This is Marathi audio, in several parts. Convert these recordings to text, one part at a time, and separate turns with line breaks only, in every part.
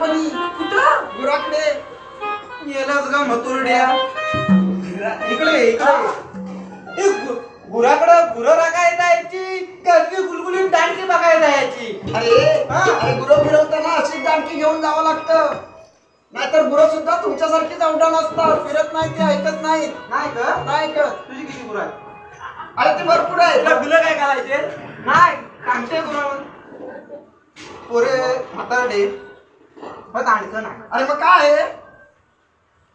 लहानपणी. कुठं? गुराकडे.
येलाच का मथुरड्या इकडे इकडे गुराकडं गुरं राखायला यायची कसली गुलगुली दांडकी बघायला यायची.
अरे गुरं फिरवताना अशी दांडकी घेऊन जावं लागतं, नाहीतर गुरं सुद्धा तुमच्यासारखीच अवडान असतात, फिरत नाही ते, ऐकत नाहीत.
नाही का?
नाही ऐकत.
तुझी किती गुरं आहेत?
अरे ते भरपूर आहे.
तुला बिलं काय घालायचे? नाही कांटे गुरं पोरे म्हातारडे मग दांडकं नाही.
अरे मग काय आहे?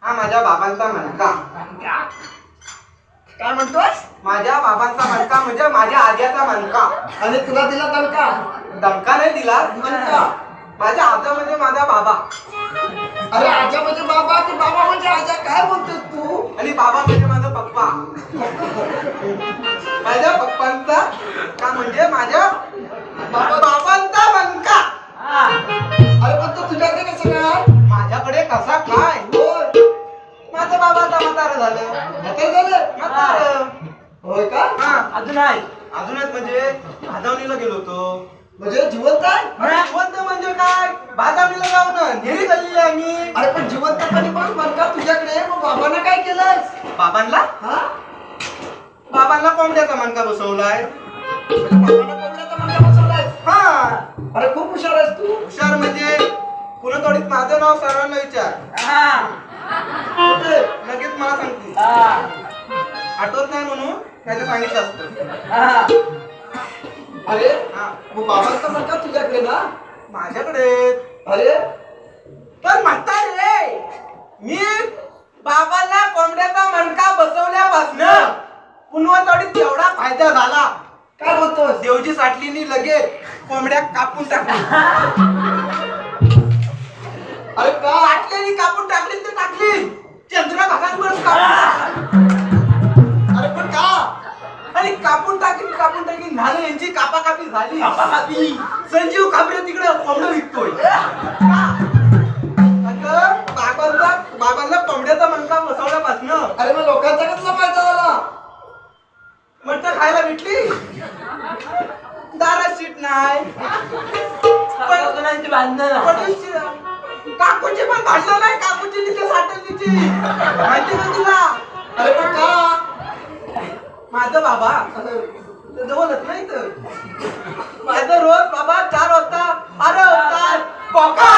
हा माझ्या बाबांचा मणका.
काय म्हणतोस?
माझ्या बाबांचा मणका म्हणजे माझ्या आज्याचा मणका.
आणि तुला दिला दणका?
दणका नाही दिला
मणका.
माझ्या आजा म्हणजे माझा बाबा.
अरे आजा म्हणजे बाबा की बाबा म्हणजे आजा? काय बोलतोस तू?
आणि बाबा म्हणजे माझा पप्पा. माझ्या पप्पांचा का म्हणजे माझ्या बाबांचा मणका.
अरे पण तो तुझ्याकडे कसं काय?
माझ्याकडे कसा काय?
होय.
माझा बाबा आता म्हातारं झालं.
म्हातारं झालं?
म्हातारं.
होय का?
हा अजून आहे. अजून आहेत म्हणजे भाजवणीला गेलो होतो.
म्हणजे जिवंत आहे?
जिवंत म्हणजे काय? भाजवणीला जाऊन नेरी झालेली आम्ही.
अरे पण जिवंतपणी पण मणका तुझ्याकडे, मग बाबांना काय केलंस?
बाबांना
हा?
बाबांना कोंबड्याचा मणका बसवलाय.
बाबांना कोंबड्याचा मणका बसवलायस?
हा
अरे खूप हुशार आहेस तू.
हुशार म्हणजे पुन्हा थोडीत माझं नाव सर्वांना विचार.
कुठे?
लगेच मला सांगते. आठवत नाही म्हणून त्याला सांगितलं असतं.
अरे
हा
मग बाबांचा मणका तुझ्याकडे ना?
माझ्याकडे.
अरे
पण म्हणतात रे मी बाबांना कोंबड्याचा मणका बसवल्यापासनं पुन्हा थोडीत एवढा फायदा झाला.
काय बोलतोस?
देवजी साठलीनी लगेच कोंबड्या कापून टाकली.
अरे का?
साठलेली कापून टाकली ते टाकली चंद्रभागांवर कापून.
अरे पण का?
आणि कापून टाकीन झालं यांची कापाकापी झाली. संजीव खाबरे तिकडे कोंबडं विकतोय. अगं बाबांना कोंबड्याचा मणका बसवल्यापासनं
अरे मग लोकांचा कसला फायदा झाला?
मटण खायला भेटली. दारात सीट नाही. काकूची पण भांडलं नाही. काकूची तिथे साठल तिची माहिती का तुला?
अरे पण का?
माझं बाबा जवळच नाही तर माझं रोज बाबा 4 वाजता अरे उस्ताद कोका